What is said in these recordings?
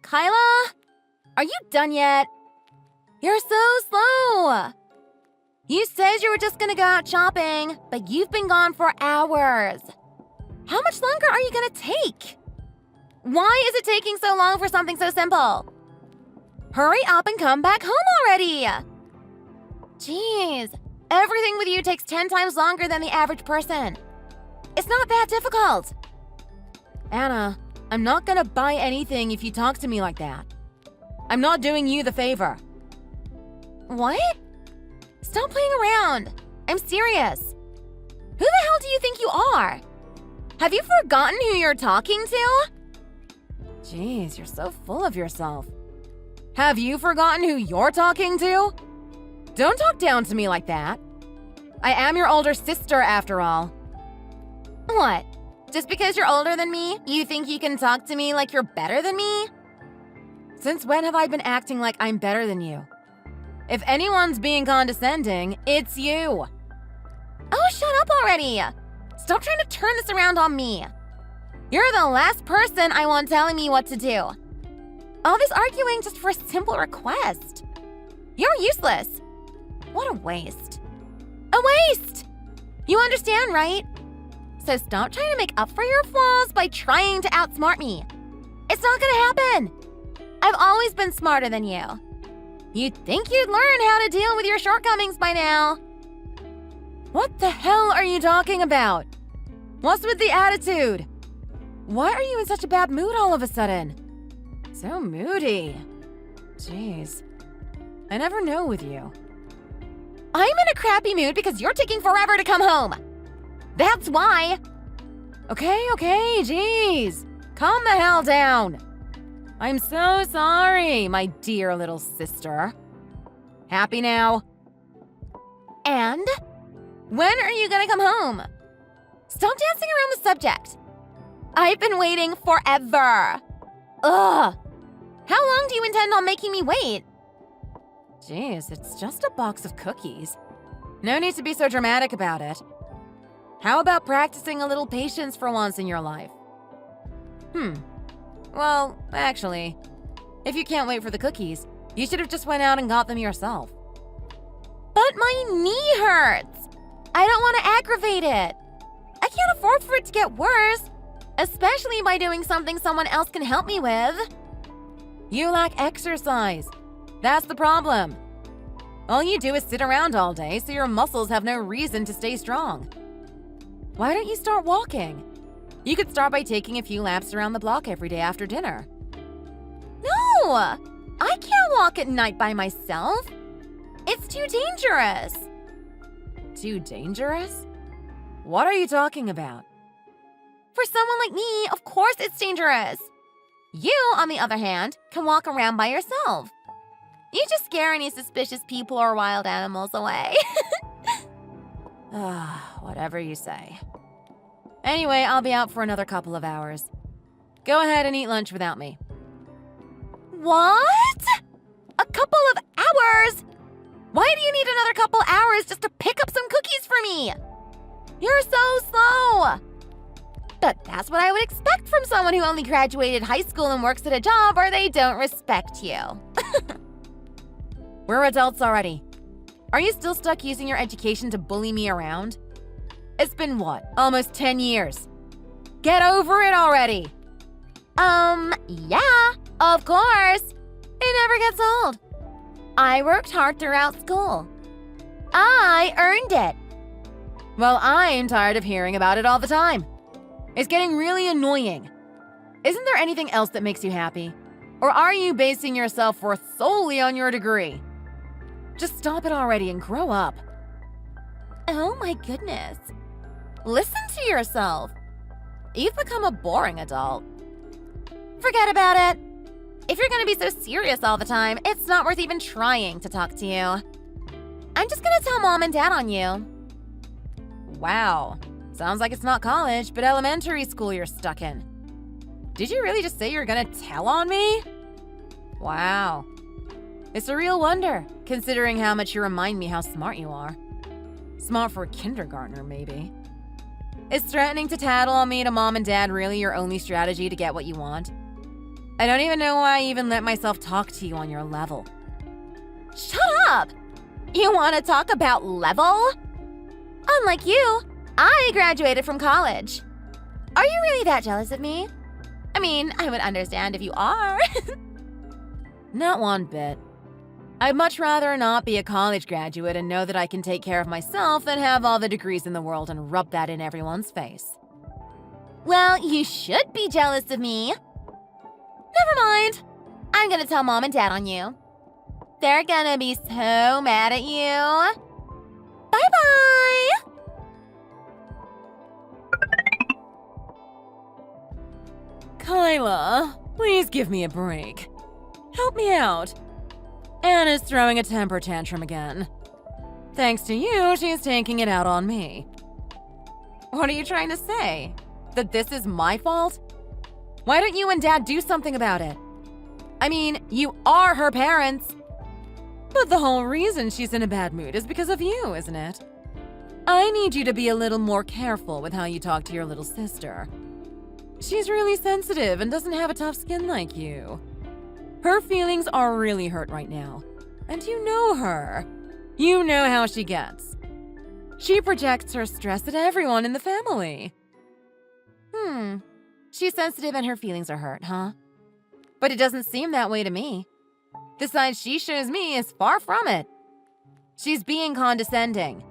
Kyla? Are you done yet? You're so slow! You said you were just gonna go out shopping, but you've been gone for hours. How much longer are you gonna take? Why is it taking so long for something so simple? Hurry up and come back home already! Jeez, everything with you takes 10 times longer than the average person. It's not that difficult. Anna, I'm not gonna buy anything if you talk to me like that. I'm not doing you the favor. What? Stop playing around. I'm serious. Who the hell do you think you are? Have you forgotten who you're talking to? Jeez, you're so full of yourself. Have you forgotten who you're talking to? Don't talk down to me like that. I am your older sister, after all. What? Just because you're older than me, you think you can talk to me like you're better than me? Since when have I been acting like I'm better than you? If anyone's being condescending, it's you. Oh, shut up already! Stop trying to turn this around on me. You're the last person I want telling me what to do. All this arguing just for a simple request. You're useless. What a waste. A waste! You understand, right? So stop trying to make up for your flaws by trying to outsmart me. It's not gonna happen. I've always been smarter than you. You'd think you'd learn how to deal with your shortcomings by now. What the hell are you talking about? What's with the attitude? Why are you in such a bad mood all of a sudden? So moody. Jeez. I never know with you. I'm in a crappy mood because you're taking forever to come home. That's why. Okay, jeez. Calm the hell down. I'm so sorry, my dear little sister. Happy now? And? When are you gonna come home? Stop dancing around the subject. I've been waiting forever. Ugh. How long do you intend on making me wait? Jeez, it's just a box of cookies. No need to be so dramatic about it. How about practicing a little patience for once in your life? Well, actually, if you can't wait for the cookies, you should have just went out and got them yourself. But my knee hurts. I don't want to aggravate it. I can't afford for it to get worse, especially by doing something someone else can help me with. You lack exercise. That's the problem. All you do is sit around all day, so your muscles have no reason to stay strong. Why don't you start walking? You could start by taking a few laps around the block every day after dinner. No! I can't walk at night by myself. It's too dangerous. Too dangerous? What are you talking about? For someone like me, of course it's dangerous. You, on the other hand, can walk around by yourself. You just scare any suspicious people or wild animals away. Whatever you say. Anyway, I'll be out for another couple of hours. Go ahead and eat lunch without me. What? A couple of hours? Why do you need another couple hours just to pick up some cookies for me? You're so slow. But that's what I would expect from someone who only graduated high school and works at a job where they don't respect you. We're adults already. Are you still stuck using your education to bully me around? It's been what, almost 10 years? Get over it already! Yeah, of course. It never gets old. I worked hard throughout school. I earned it. Well, I'm tired of hearing about it all the time. It's getting really annoying. Isn't there anything else that makes you happy? Or are you basing your self-worth solely on your degree? Just stop it already and grow up. Oh my goodness. Listen to yourself. You've become a boring adult. Forget about it. If you're gonna be so serious all the time, it's not worth even trying to talk to you. I'm just gonna tell Mom and Dad on you. Wow. Sounds like it's not college, but elementary school you're stuck in. Did you really just say you're gonna tell on me? Wow. It's a real wonder, considering how much you remind me how smart you are. Smart for a kindergartner, maybe. Is threatening to tattle on me to Mom and Dad really your only strategy to get what you want? I don't even know why I even let myself talk to you on your level. Shut up! You want to talk about level? Unlike you, I graduated from college. Are you really that jealous of me? I mean, I would understand if you are. Not one bit. I'd much rather not be a college graduate and know that I can take care of myself than have all the degrees in the world and rub that in everyone's face. Well, you should be jealous of me. Never mind. I'm gonna tell Mom and Dad on you. They're gonna be so mad at you. Bye-bye! Kyla, please give me a break. Help me out. Anna's throwing a temper tantrum again. Thanks to you, she's taking it out on me. What are you trying to say? That this is my fault? Why don't you and Dad do something about it? I mean, you are her parents. But the whole reason she's in a bad mood is because of you, isn't it? I need you to be a little more careful with how you talk to your little sister. She's really sensitive and doesn't have a tough skin like you. Her feelings are really hurt right now. And you know her. You know how she gets. She projects her stress at everyone in the family. She's sensitive and her feelings are hurt, huh? But it doesn't seem that way to me. The side she shows me is far from it. She's being condescending.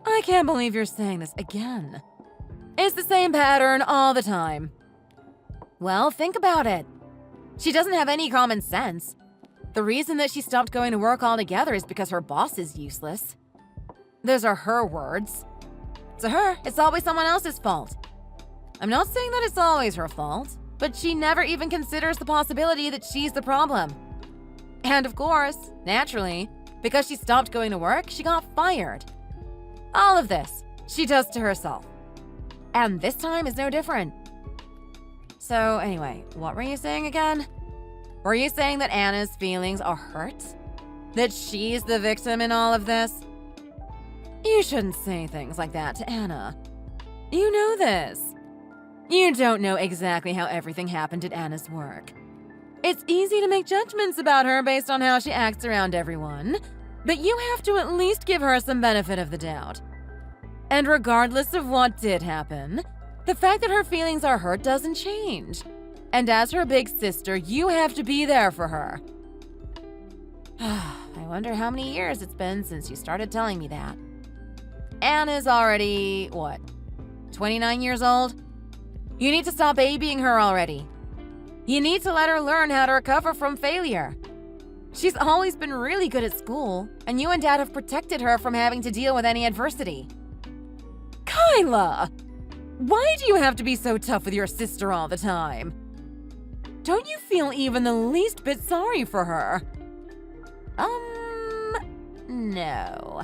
I can't believe you're saying this again. It's the same pattern all the time. Well, think about it. She doesn't have any common sense. The reason that she stopped going to work altogether is because her boss is useless. Those are her words. To her, it's always someone else's fault. I'm not saying that it's always her fault, but she never even considers the possibility that she's the problem. And of course, naturally, because she stopped going to work, she got fired. All of this, she does to herself. And this time is no different. So anyway, what were you saying again? Were you saying that Anna's feelings are hurt? That she's the victim in all of this? You shouldn't say things like that to Anna. You know this. You don't know exactly how everything happened at Anna's work. It's easy to make judgments about her based on how she acts around everyone, but you have to at least give her some benefit of the doubt. And regardless of what did happen, the fact that her feelings are hurt doesn't change. And as her big sister, you have to be there for her. I wonder how many years it's been since you started telling me that. Anna's already, 29 years old? You need to stop babying her already. You need to let her learn how to recover from failure. She's always been really good at school, and you and Dad have protected her from having to deal with any adversity. Kyla! Why do you have to be so tough with your sister all the time? Don't you feel even the least bit sorry for her? No.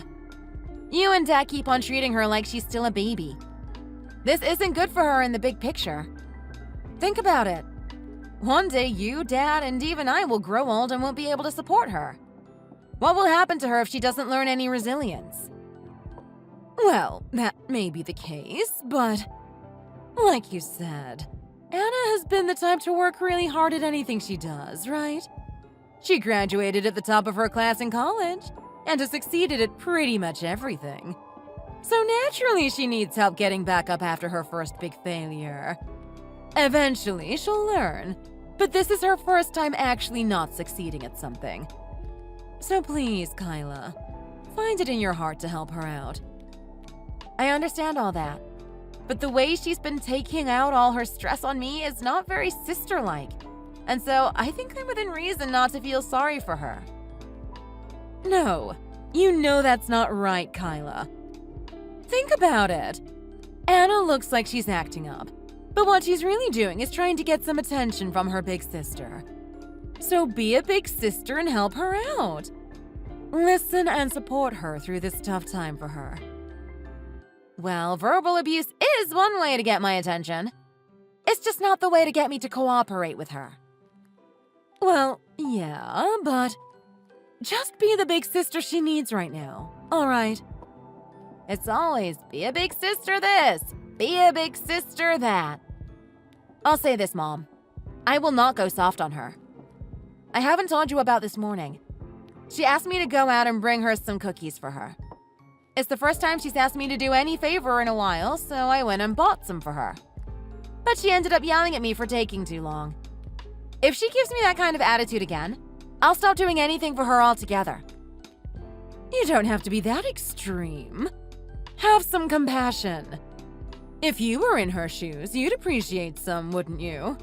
You and Dad keep on treating her like she's still a baby. This isn't good for her in the big picture. Think about it. One day you, Dad, and even I will grow old and won't be able to support her. What will happen to her if she doesn't learn any resilience? Well, that may be the case, but like you said, Anna has been the type to work really hard at anything she does, right? She graduated at the top of her class in college and has succeeded at pretty much everything. So naturally she needs help getting back up after her first big failure. Eventually she'll learn, but this is her first time actually not succeeding at something. So please, Kyla, find it in your heart to help her out. I understand all that, but the way she's been taking out all her stress on me is not very sister-like, and so I think I'm within reason not to feel sorry for her. No, you know that's not right, Kyla. Think about it. Anna looks like she's acting up, but what she's really doing is trying to get some attention from her big sister. So be a big sister and help her out. Listen and support her through this tough time for her. Well, verbal abuse is one way to get my attention. It's just not the way to get me to cooperate with her. Well, yeah, but just be the big sister she needs right now, all right? It's always be a big sister this, be a big sister that. I'll say this, Mom. I will not go soft on her. I haven't told you about this morning. She asked me to go out and bring her some cookies for her. It's the first time she's asked me to do any favor in a while, so I went and bought some for her. But she ended up yelling at me for taking too long. If she gives me that kind of attitude again, I'll stop doing anything for her altogether. You don't have to be that extreme. Have some compassion. If you were in her shoes, you'd appreciate some, wouldn't you?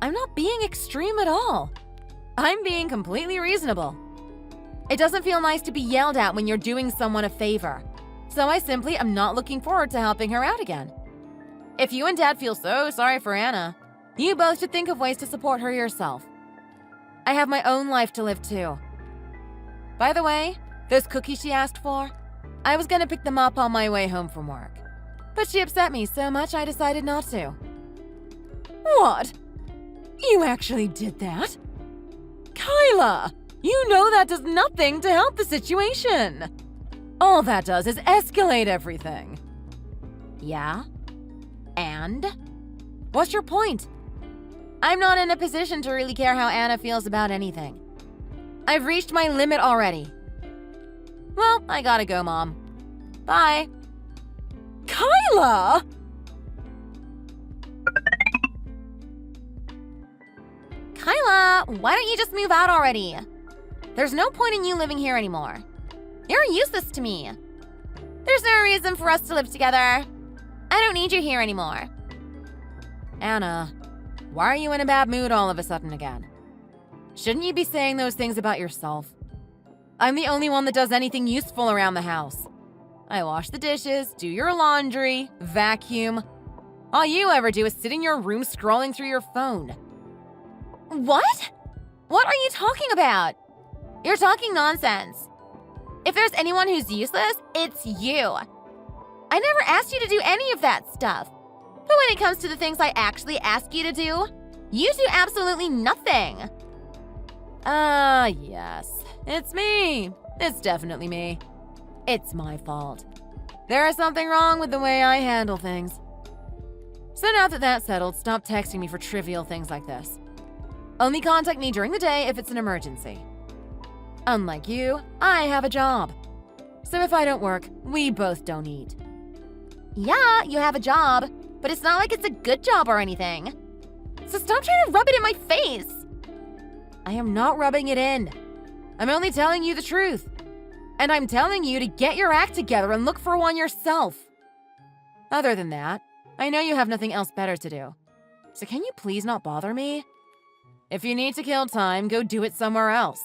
I'm not being extreme at all. I'm being completely reasonable. It doesn't feel nice to be yelled at when you're doing someone a favor, so I simply am not looking forward to helping her out again. If you and Dad feel so sorry for Anna, you both should think of ways to support her yourself. I have my own life to live too. By the way, those cookies she asked for, I was gonna pick them up on my way home from work. But she upset me so much I decided not to. What? You actually did that? Kyla! You know that does nothing to help the situation. All that does is escalate everything. Yeah? And? What's your point? I'm not in a position to really care how Anna feels about anything. I've reached my limit already. Well, I gotta go, Mom. Bye. Kyla! Kyla, why don't you just move out already? There's no point in you living here anymore. You're useless to me. There's no reason for us to live together. I don't need you here anymore. Anna, why are you in a bad mood all of a sudden again? Shouldn't you be saying those things about yourself? I'm the only one that does anything useful around the house. I wash the dishes, do your laundry, vacuum. All you ever do is sit in your room scrolling through your phone. What? What are you talking about? You're talking nonsense. If there's anyone who's useless, it's you. I never asked you to do any of that stuff. But when it comes to the things I actually ask you to do, you do absolutely nothing. Yes. It's me. It's definitely me. It's my fault. There is something wrong with the way I handle things. So now that that's settled, stop texting me for trivial things like this. Only contact me during the day if it's an emergency. Unlike you, I have a job. So if I don't work, we both don't eat. Yeah, you have a job, but it's not like it's a good job or anything. So stop trying to rub it in my face. I am not rubbing it in. I'm only telling you the truth. And I'm telling you to get your act together and look for one yourself. Other than that, I know you have nothing else better to do. So can you please not bother me? If you need to kill time, go do it somewhere else.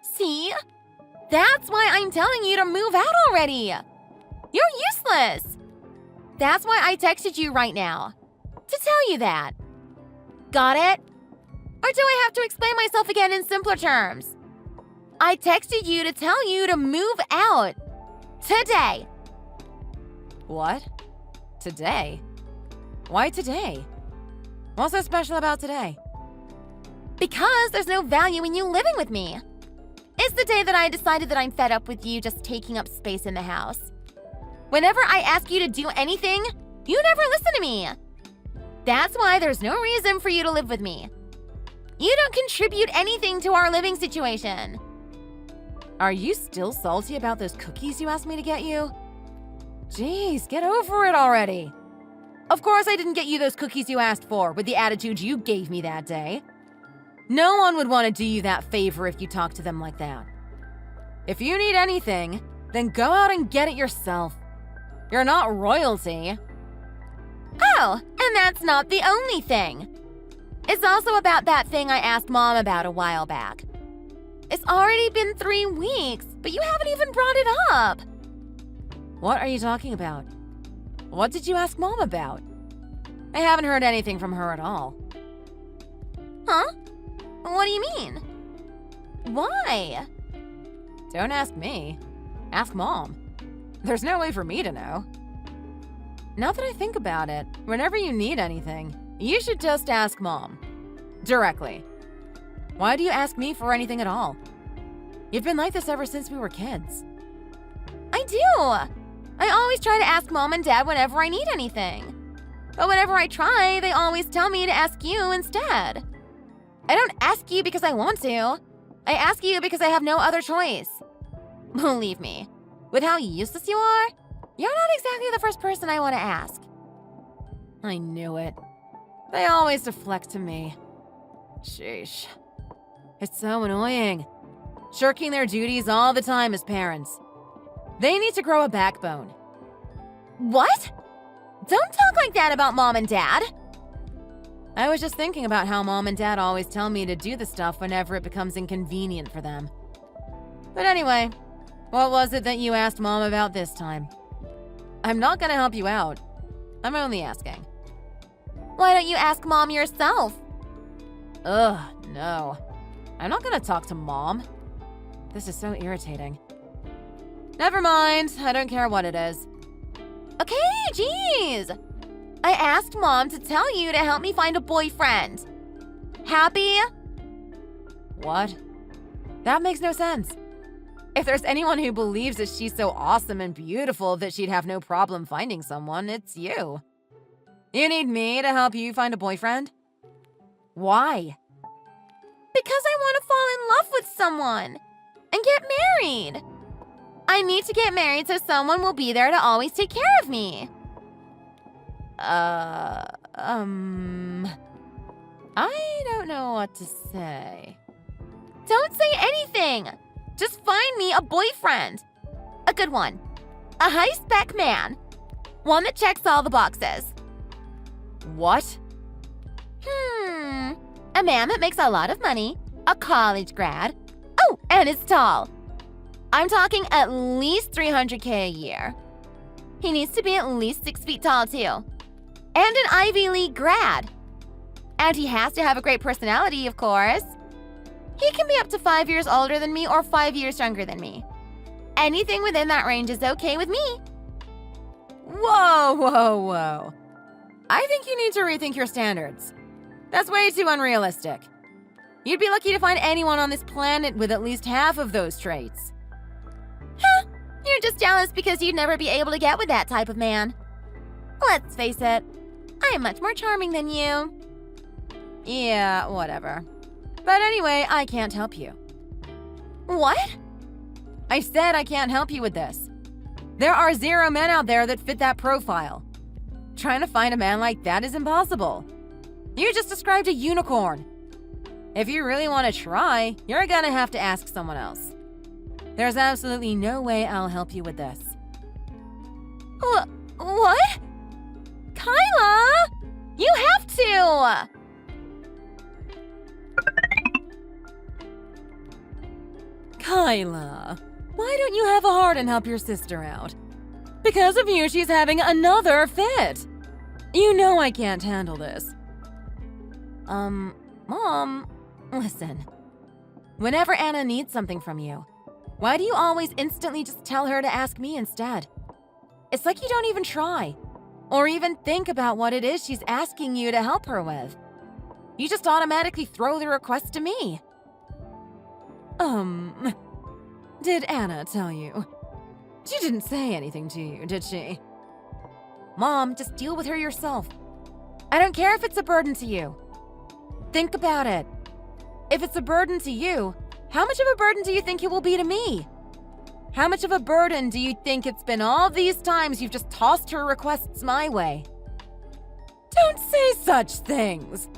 See? That's why I'm telling you to move out already. You're useless. That's why I texted you right now. To tell you that. Got it? Or do I have to explain myself again in simpler terms? I texted you to tell you to move out. Today. What? Today? Why today? What's so special about today? Because there's no value in you living with me. It's the day that I decided that I'm fed up with you just taking up space in the house. Whenever I ask you to do anything, you never listen to me. That's why there's no reason for you to live with me. You don't contribute anything to our living situation. Are you still salty about those cookies you asked me to get you? Jeez, get over it already. Of course I didn't get you those cookies you asked for with the attitude you gave me that day. No one would want to do you that favor if you talk to them like that. If you need anything, then go out and get it yourself. You're not royalty. Oh, and that's not the only thing. It's also about that thing I asked Mom about a while back. It's already been 3 weeks, but you haven't even brought it up. What are you talking about? What did you ask Mom about? I haven't heard anything from her at all. Huh? What do you mean? Why? Don't ask me. Ask Mom. There's no way for me to know. Now that I think about it, whenever you need anything, you should just ask Mom. Directly. Why do you ask me for anything at all? You've been like this ever since we were kids. I do. I always try to ask Mom and Dad whenever I need anything. But whenever I try, they always tell me to ask you instead. I don't ask you because I want to. I ask you because I have no other choice. Believe me, with how useless you are, you're not exactly the first person I want to ask. I knew it. They always deflect to me. Sheesh. It's so annoying. Shirking their duties all the time as parents. They need to grow a backbone. What? Don't talk like that about Mom and Dad. I was just thinking about how Mom and Dad always tell me to do the stuff whenever it becomes inconvenient for them. But anyway, what was it that you asked Mom about this time? I'm not gonna help you out. I'm only asking. Why don't you ask Mom yourself? Ugh, no. I'm not gonna talk to Mom. This is so irritating. Never mind, I don't care what it is. Okay, jeez. I asked Mom to tell you to help me find a boyfriend. Happy? What? That makes no sense. If there's anyone who believes that she's so awesome and beautiful that she'd have no problem finding someone, it's you. You need me to help you find a boyfriend? Why? Because I want to fall in love with someone and get married. I need to get married so someone will be there to always take care of me. I don't know what to say. Don't say anything. Just find me a boyfriend. A good one. A high-spec man. One that checks all the boxes. What? A man that makes a lot of money, a college grad. Oh, and is tall. I'm talking at least $300K a year. He needs to be at least 6 feet tall, too. And an Ivy League grad. And he has to have a great personality, of course. He can be up to 5 years older than me or 5 years younger than me. Anything within that range is okay with me. Whoa. I think you need to rethink your standards. That's way too unrealistic. You'd be lucky to find anyone on this planet with at least half of those traits. Huh, you're just jealous because you'd never be able to get with that type of man. Let's face it, I am much more charming than you. Yeah, whatever. But anyway, I can't help you. What? I said I can't help you with this. There are 0 men out there that fit that profile. Trying to find a man like that is impossible. You just described a unicorn. If you really want to try, you're gonna have to ask someone else. There's absolutely no way I'll help you with this. What? Kyla! You have to! Kyla, why don't you have a heart and help your sister out? Because of you, she's having another fit. You know I can't handle this. Mom, listen. Whenever Anna needs something from you, why do you always instantly just tell her to ask me instead? It's like you don't even try, or even think about what it is she's asking you to help her with. You just automatically throw the request to me. Did Anna tell you? She didn't say anything to you, did she? Mom, just deal with her yourself. I don't care if it's a burden to you. Think about it. If it's a burden to you, how much of a burden do you think it will be to me? How much of a burden do you think it's been all these times you've just tossed her requests my way? Don't say such things.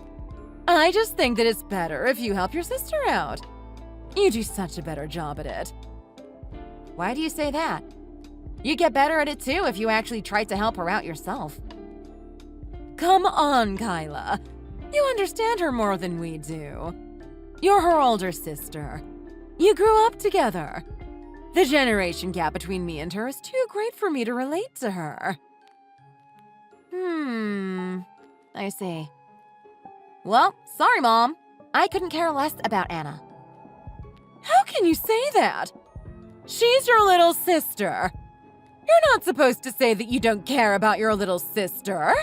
I just think that it's better if you help your sister out. You do such a better job at it. Why do you say that? You'd get better at it too if you actually tried to help her out yourself. Come on, Kyla. You understand her more than we do. You're her older sister. You grew up together. The generation gap between me and her is too great for me to relate to her. I see. Well, sorry, Mom. I couldn't care less about Anna. How can you say that? She's your little sister. You're not supposed to say that you don't care about your little sister.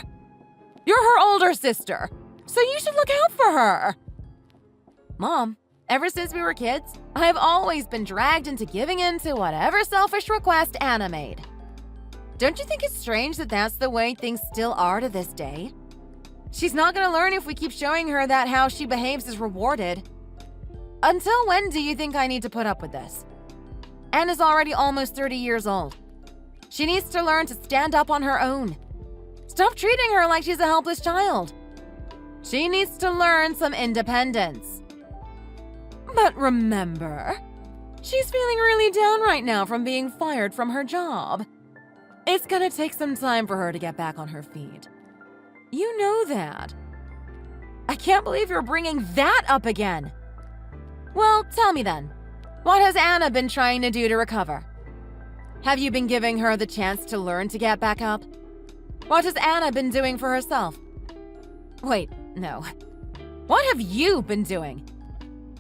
You're her older sister, so you should look out for her. Mom, ever since we were kids, I've always been dragged into giving in to whatever selfish request Anna made. Don't you think it's strange that that's the way things still are to this day? She's not gonna learn if we keep showing her that how she behaves is rewarded. Until when do you think I need to put up with this? Anna's already almost 30 years old. She needs to learn to stand up on her own. Stop treating her like she's a helpless child. She needs to learn some independence. But remember, she's feeling really down right now from being fired from her job. It's gonna take some time for her to get back on her feet. You know that. I can't believe you're bringing that up again. Well, tell me then, what has Anna been trying to do to recover? Have you been giving her the chance to learn to get back up? What has Anna been doing for herself? Wait, no. What have you been doing?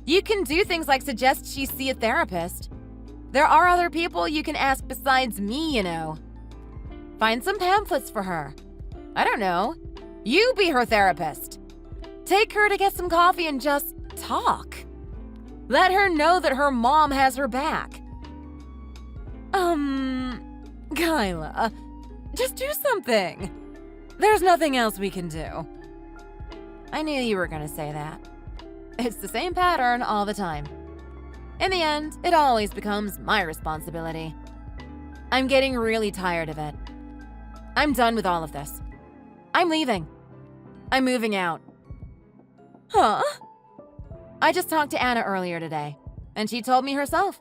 You can do things like suggest she see a therapist. There are other people you can ask besides me, you know. Find some pamphlets for her. I don't know. You be her therapist. Take her to get some coffee and just talk. Let her know that her mom has her back. Kyla, just do something. There's nothing else we can do. I knew you were gonna say that. It's the same pattern all the time. In the end, it always becomes my responsibility. I'm getting really tired of it. I'm done with all of this. I'm leaving. I'm moving out. Huh? I just talked to Anna earlier today, and she told me herself.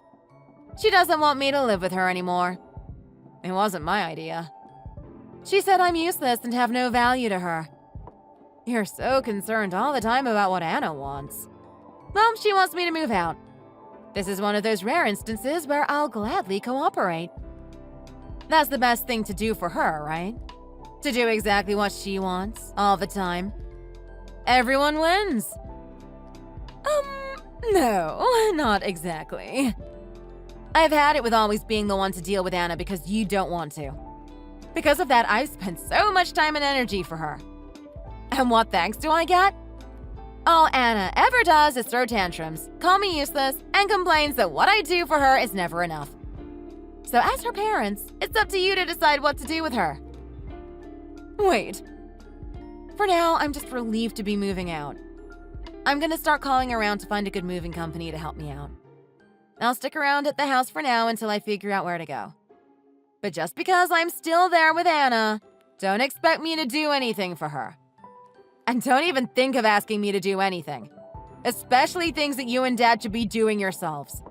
She doesn't want me to live with her anymore. It wasn't my idea. She said I'm useless and have no value to her. You're so concerned all the time about what Anna wants. Well, she wants me to move out. This is one of those rare instances where I'll gladly cooperate. That's the best thing to do for her, right? To do exactly what she wants, all the time. Everyone wins. No, not exactly. I've had it with always being the one to deal with Anna because you don't want to. Because of that, I've spent so much time and energy for her. And what thanks do I get? All Anna ever does is throw tantrums, call me useless, and complains that what I do for her is never enough. So as her parents, it's up to you to decide what to do with her. Wait. For now, I'm just relieved to be moving out. I'm gonna start calling around to find a good moving company to help me out. I'll stick around at the house for now until I figure out where to go. But just because I'm still there with Anna, don't expect me to do anything for her. And don't even think of asking me to do anything. Especially things that you and Dad should be doing yourselves.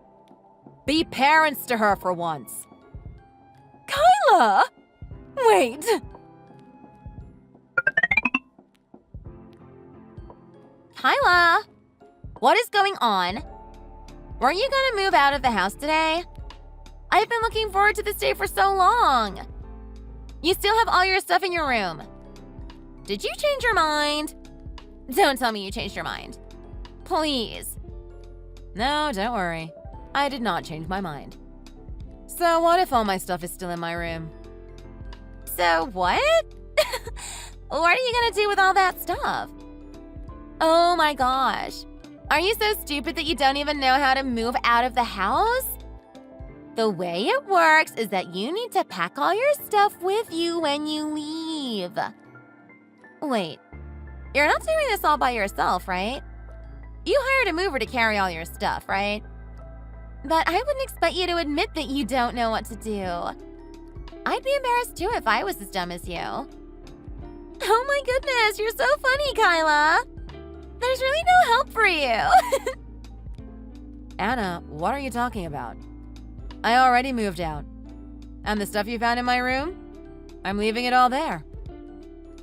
Be parents to her for once. Kyla! Wait! Kyla! What is going on? Weren't you gonna move out of the house today? I've been looking forward to this day for so long. You still have all your stuff in your room. Did you change your mind? Don't tell me you changed your mind. Please. No, don't worry. I did not change my mind. So what if all my stuff is still in my room? So what? What are you gonna do with all that stuff? Oh my gosh. Are you so stupid that you don't even know how to move out of the house? The way it works is that you need to pack all your stuff with you when you leave. Wait, you're not doing this all by yourself, right? You hired a mover to carry all your stuff, right? But I wouldn't expect you to admit that you don't know what to do. I'd be embarrassed too if I was as dumb as you. Oh my goodness, you're so funny, Kyla. There's really no help for you. Anna, what are you talking about? I already moved out. And the stuff you found in my room? I'm leaving it all there.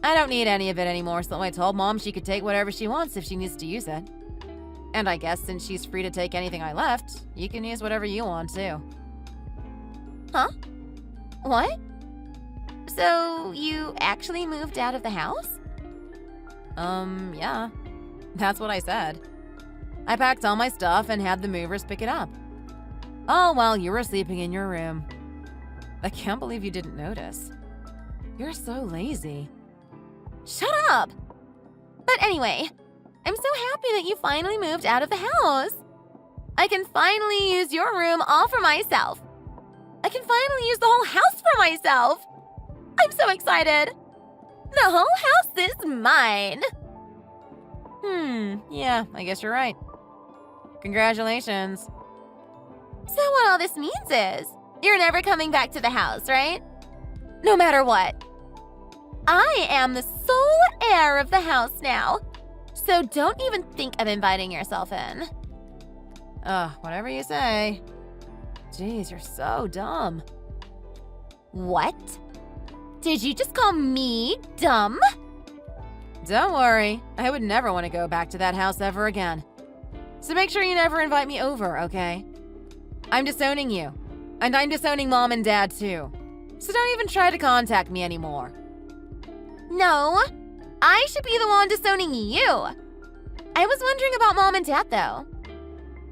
I don't need any of it anymore, so I told Mom she could take whatever she wants if she needs to use it. And I guess since she's free to take anything I left, you can use whatever you want too. Huh? What? So you actually moved out of the house? Yeah. That's what I said. I packed all my stuff and had the movers pick it up. All while you were sleeping in your room. I can't believe you didn't notice. You're so lazy. Shut up! But anyway, I'm so happy that you finally moved out of the house. I can finally use your room all for myself. I can finally use the whole house for myself. I'm so excited! The whole house is mine! Yeah, I guess you're right. Congratulations. So what all this means is, you're never coming back to the house, right? No matter what. I am the sole heir of the house now, so don't even think of inviting yourself in. Whatever you say. Jeez, you're so dumb. What? Did you just call me dumb? Don't worry, I would never want to go back to that house ever again. So make sure you never invite me over, okay? I'm disowning you, and I'm disowning Mom and Dad too. So don't even try to contact me anymore. No, I should be the one disowning you. I was wondering about Mom and Dad though.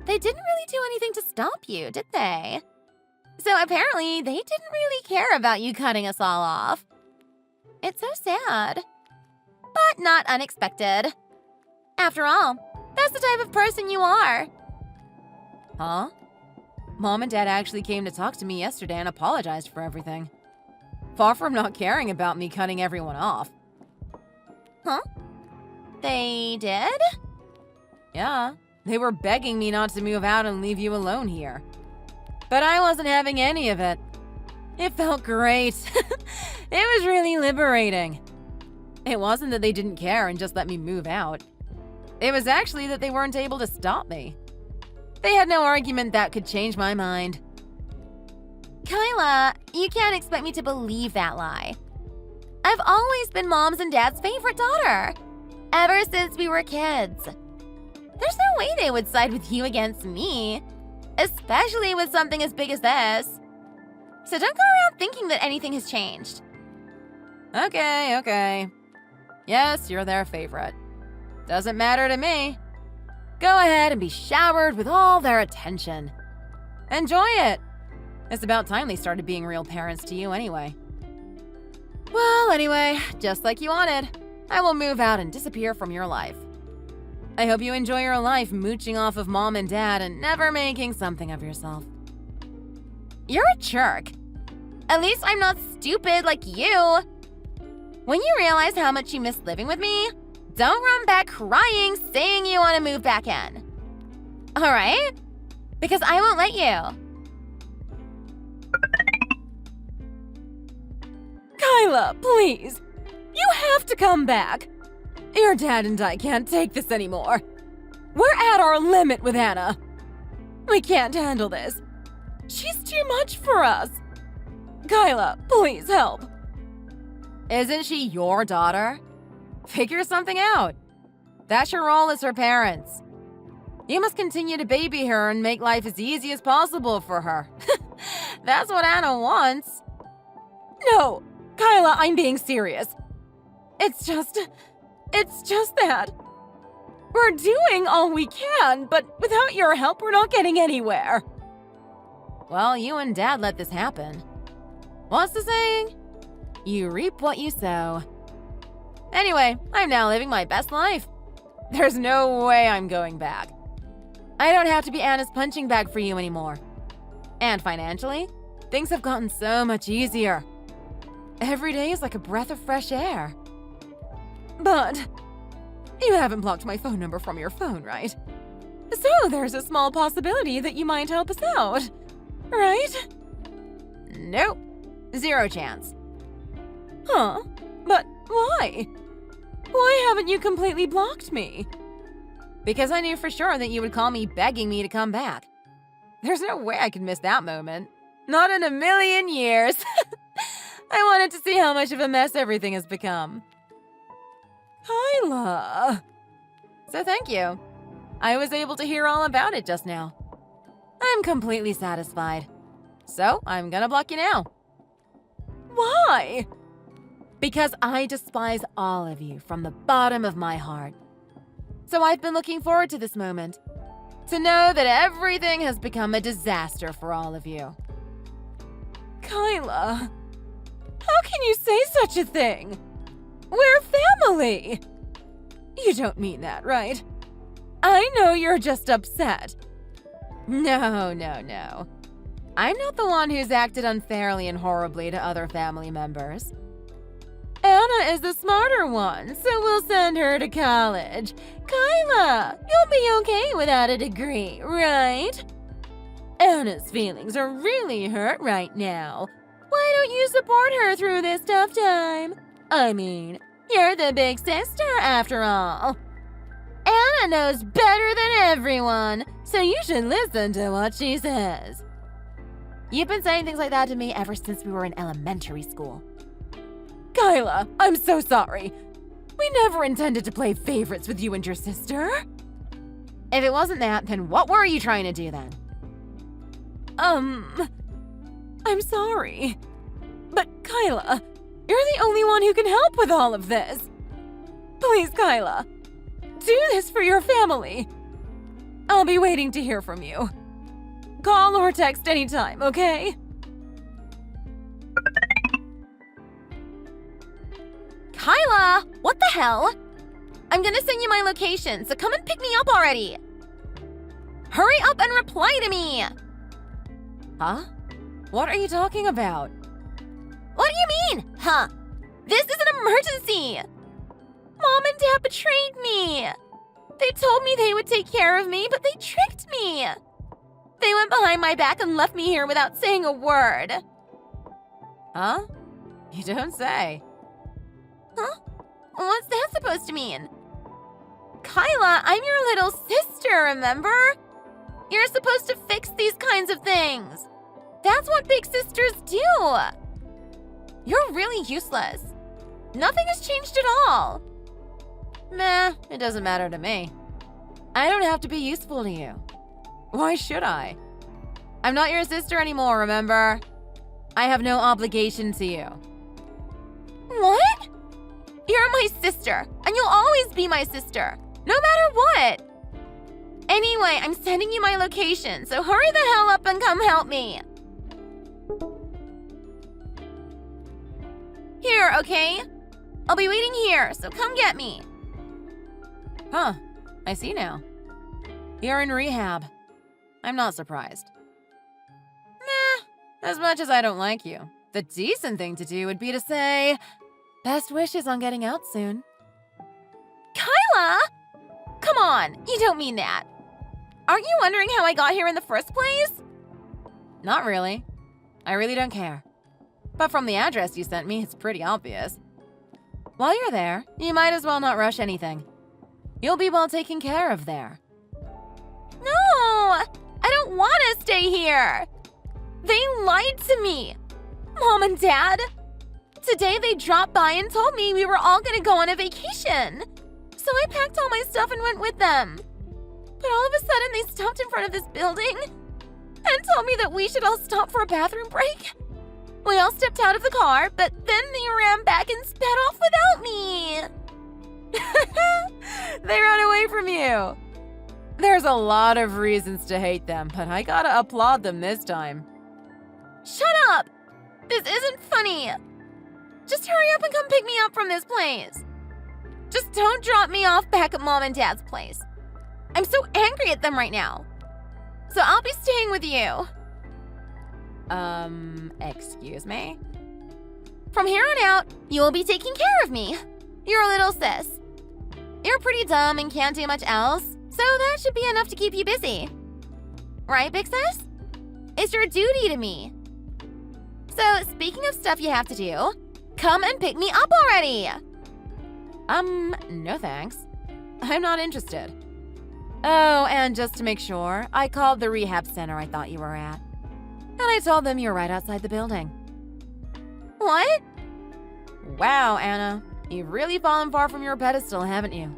They didn't really do anything to stop you, did they? So apparently they didn't really care about you cutting us all off. It's so sad. But not unexpected. After all, that's the type of person you are. Huh? Mom and Dad actually came to talk to me yesterday and apologized for everything. Far from not caring about me cutting everyone off. Huh? They did? Yeah, they were begging me not to move out and leave you alone here. But I wasn't having any of it. It felt great. It was really liberating. It wasn't that they didn't care and just let me move out. It was actually that they weren't able to stop me. They had no argument that could change my mind. Kyla, you can't expect me to believe that lie. I've always been Mom's and Dad's favorite daughter. Ever since we were kids. There's no way they would side with you against me. Especially with something as big as this. So don't go around thinking that anything has changed. Okay. Yes, you're their favorite. Doesn't matter to me. Go ahead and be showered with all their attention. Enjoy it. It's about time they started being real parents to you anyway. Well, anyway, just like you wanted, I will move out and disappear from your life. I hope you enjoy your life mooching off of Mom and Dad and never making something of yourself. You're a jerk. At least I'm not stupid like you. When you realize how much you miss living with me, don't run back crying saying you want to move back in. Alright? Because I won't let you. Kyla, please. You have to come back. Your dad and I can't take this anymore. We're at our limit with Anna. We can't handle this. She's too much for us. Kyla, please help. Isn't she your daughter? Figure something out. That's your role as her parents. You must continue to baby her and make life as easy as possible for her. That's what Anna wants. No, Kyla, I'm being serious. It's just that. We're doing all we can, but without your help, we're not getting anywhere. Well, you and Dad let this happen. What's the saying? You reap what you sow. Anyway, I'm now living my best life. There's no way I'm going back. I don't have to be Anna's punching bag for you anymore. And financially, things have gotten so much easier. Every day is like a breath of fresh air. But you haven't blocked my phone number from your phone, right? So there's a small possibility that you might help us out, right? Nope. 0 chance. Huh? But why? Why haven't you completely blocked me? Because I knew for sure that you would call me begging me to come back. There's no way I could miss that moment. Not in a million years. I wanted to see how much of a mess everything has become. Kyla. So thank you. I was able to hear all about it just now. I'm completely satisfied. So I'm gonna block you now. Why? Because I despise all of you from the bottom of my heart. So I've been looking forward to this moment. To know that everything has become a disaster for all of you. Kyla, how can you say such a thing? We're family! You don't mean that, right? I know you're just upset. No. I'm not the one who's acted unfairly and horribly to other family members. Anna is the smarter one, so we'll send her to college. Kyla, you'll be okay without a degree, right? Anna's feelings are really hurt right now. Why don't you support her through this tough time? I mean, you're the big sister after all. Anna knows better than everyone, so you should listen to what she says. You've been saying things like that to me ever since we were in elementary school. Kyla, I'm so sorry. We never intended to play favorites with you and your sister. If it wasn't that, then what were you trying to do then? I'm sorry. But Kyla, you're the only one who can help with all of this. Please, Kyla, do this for your family. I'll be waiting to hear from you. Call or text anytime, okay? Kyla, what the hell? I'm gonna send you my location, so come and pick me up already. Hurry up and reply to me. Huh? What are you talking about? What do you mean, huh? This is an emergency. Mom and Dad betrayed me. They told me they would take care of me, but they tricked me. They went behind my back and left me here without saying a word. Huh? You don't say. Huh? What's that supposed to mean? Kyla, I'm your little sister, remember? You're supposed to fix these kinds of things. That's what big sisters do. You're really useless. Nothing has changed at all. Meh, it doesn't matter to me. I don't have to be useful to you. Why should I? I'm not your sister anymore, remember? I have no obligation to you. What? You're my sister, and you'll always be my sister, no matter what. Anyway, I'm sending you my location, so hurry the hell up and come help me. Here, okay? I'll be waiting here, so come get me. Huh, I see now. You're in rehab. I'm not surprised. Meh, as much as I don't like you, the decent thing to do would be to say, best wishes on getting out soon. Kyla! Come on, you don't mean that. Aren't you wondering how I got here in the first place? Not really. I really don't care. But from the address you sent me, it's pretty obvious. While you're there, you might as well not rush anything. You'll be well taken care of there. No! I don't want to stay here! They lied to me! Mom and Dad! Today they dropped by and told me we were all gonna go on a vacation. So I packed all my stuff and went with them. But all of a sudden they stopped in front of this building and told me that we should all stop for a bathroom break. We all stepped out of the car, but then they ran back and sped off without me. They ran away from you. There's a lot of reasons to hate them, but I gotta applaud them this time. Shut up! This isn't funny. Just hurry up and come pick me up from this place. Just don't drop me off back at Mom and Dad's place. I'm so angry at them right now. So I'll be staying with you. Excuse me? From here on out, you will be taking care of me. You're a little sis. You're pretty dumb and can't do much else, so that should be enough to keep you busy. Right, big sis? It's your duty to me. So, speaking of stuff you have to do, come and pick me up already! No thanks. I'm not interested. Oh, and just to make sure, I called the rehab center I thought you were at. And I told them you're right outside the building. What? Wow, Anna. You've really fallen far from your pedestal, haven't you?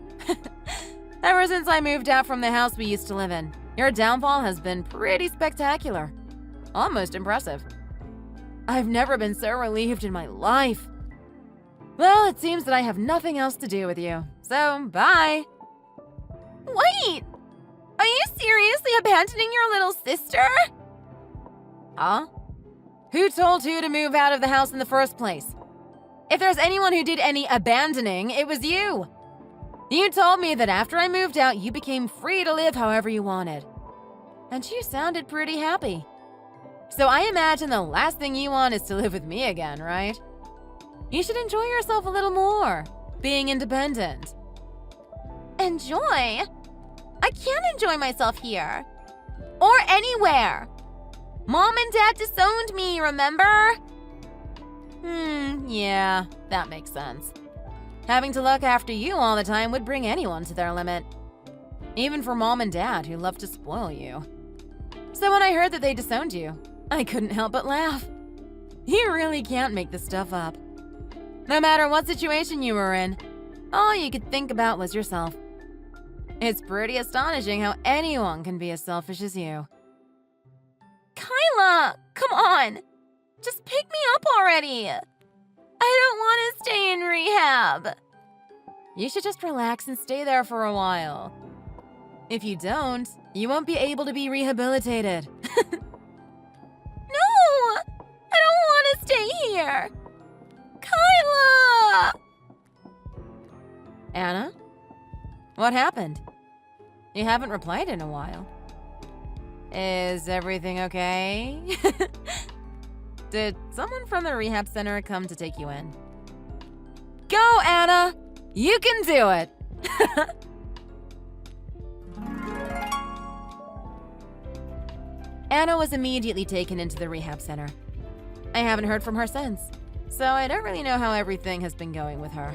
Ever since I moved out from the house we used to live in, your downfall has been pretty spectacular. Almost impressive. I've never been so relieved in my life. Well, it seems that I have nothing else to do with you. So, bye. Wait! Are you seriously abandoning your little sister? Huh? Who told you to move out of the house in the first place? If there's anyone who did any abandoning, it was you. You told me that after I moved out, you became free to live however you wanted. And you sounded pretty happy. So I imagine the last thing you want is to live with me again, right? You should enjoy yourself a little more, being independent. Enjoy? I can't enjoy myself here. Or anywhere. Mom and Dad disowned me, remember? Yeah, that makes sense. Having to look after you all the time would bring anyone to their limit. Even for Mom and Dad, who love to spoil you. So when I heard that they disowned you, I couldn't help but laugh. You really can't make this stuff up. No matter what situation you were in, all you could think about was yourself. It's pretty astonishing how anyone can be as selfish as you. Kyla, come on! Just pick me up already! I don't want to stay in rehab. You should just relax and stay there for a while. If you don't, you won't be able to be rehabilitated. No! I don't want to stay here! Kyla! Anna? What happened? You haven't replied in a while. Is everything okay? Did someone from the rehab center come to take you in? Go, Anna! You can do it! Anna was immediately taken into the rehab center. I haven't heard from her since, so I don't really know how everything has been going with her.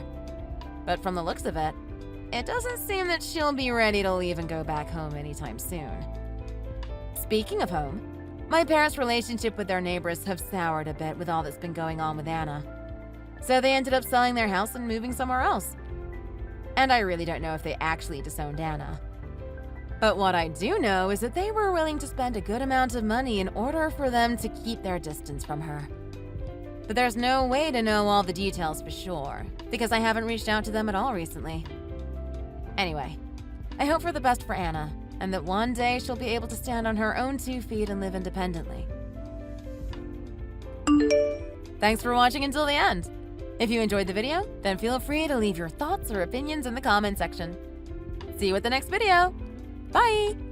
But from the looks of it, it doesn't seem that she'll be ready to leave and go back home anytime soon. Speaking of home, my parents' relationship with their neighbors have soured a bit with all that's been going on with Anna. So they ended up selling their house and moving somewhere else. And I really don't know if they actually disowned Anna. But what I do know is that they were willing to spend a good amount of money in order for them to keep their distance from her. But there's no way to know all the details for sure, because I haven't reached out to them at all recently. Anyway, I hope for the best for Anna, and that one day she'll be able to stand on her own 2 feet and live independently. Thanks for watching until the end. If you enjoyed the video, then feel free to leave your thoughts or opinions in the comment section. See you at the next video. Bye!